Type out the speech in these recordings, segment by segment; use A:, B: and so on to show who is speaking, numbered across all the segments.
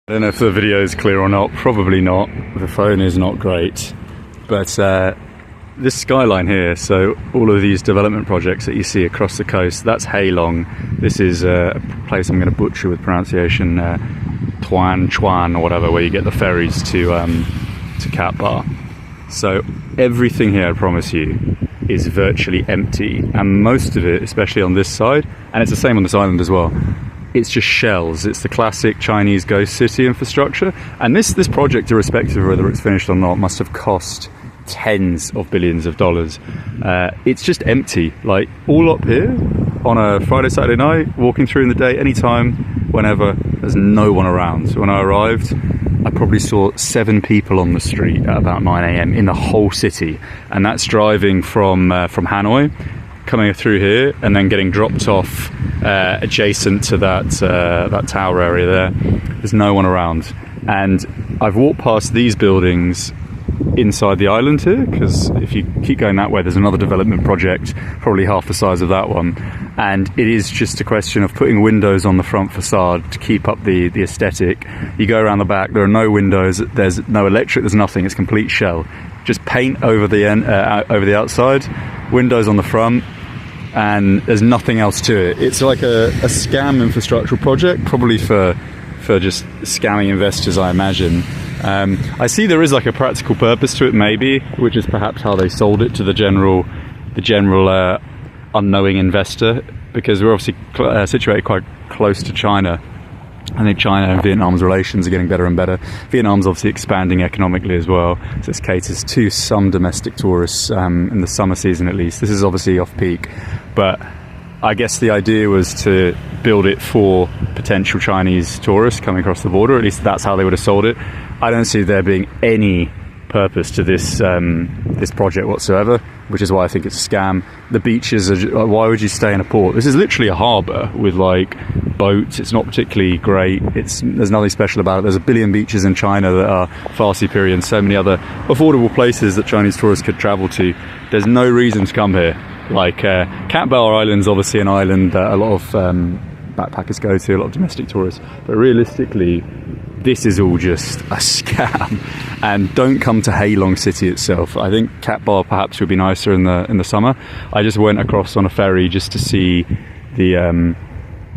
A: I don't know if the video is clear or not, probably not. The phone is not great. But this skyline here, so all of these development projects that you see across the coast, that's Halong. This is a place I'm going to butcher with pronunciation, Chuan or whatever, where you get the ferries to Cat Bar. So everything here, I promise you, is virtually empty. And most of it, especially on this side, and it's the same on this island as well, it's just shells. It's the classic Chinese ghost city infrastructure. And this project, irrespective of whether it's finished or not, must have cost tens of billions of dollars. It's just empty. Like, all up here on a Friday, Saturday night, walking through in the day, anytime, whenever, there's no one around. So when I arrived, I probably saw 7 people on the street at about 9 a.m. in the whole city. And that's driving from Hanoi, coming through here and then getting dropped off adjacent to that tower area there. There's no one around, and I've walked past these buildings inside the island here, because if you keep going that way, there's another development project probably half the size of that one, and it is just a question of putting windows on the front facade to keep up the aesthetic. You go around the back, there are no windows, there's no electric, there's nothing. It's complete shell. Just paint over the outside, windows on the front, and there's nothing else to it. It's like a scam infrastructural project, probably for just scamming investors, I imagine. I see there is like a practical purpose to it, maybe, which is perhaps how they sold it to the general unknowing investor, because we're obviously situated quite close to China. I think China and Vietnam's relations are getting better and better. Vietnam's obviously expanding economically as well, so this caters to some domestic tourists in the summer season at least. This is obviously off-peak, but I guess the idea was to build it for potential Chinese tourists coming across the border. At least that's how they would have sold it. I don't see there being any purpose to this project whatsoever, which is why I think it's a scam. The beaches are, why would you stay in a port? This is literally a harbour with like boats. It's not particularly great. There's nothing special about it. There's a billion beaches in China that are far superior, and so many other affordable places that Chinese tourists could travel to. There's no reason to come here. Like Cat Bar Island's obviously an island that a lot of backpackers go to, a lot of domestic tourists, but realistically this is all just a scam. And don't come to Halong city itself. I think Cat Bar perhaps would be nicer in the summer. I just went across on a ferry just to see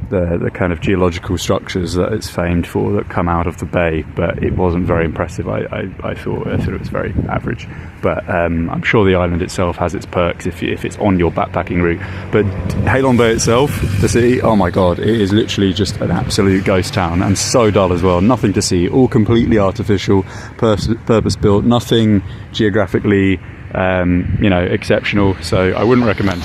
A: the kind of geological structures that it's famed for that come out of the bay, but it wasn't very impressive. I thought it was very average, but I'm sure the island itself has its perks if it's on your backpacking route. But Halong Bay itself, the city, oh my god, it is literally just an absolute ghost town, and so dull as well. Nothing to see, all completely artificial, purpose built, nothing geographically exceptional, so I wouldn't recommend.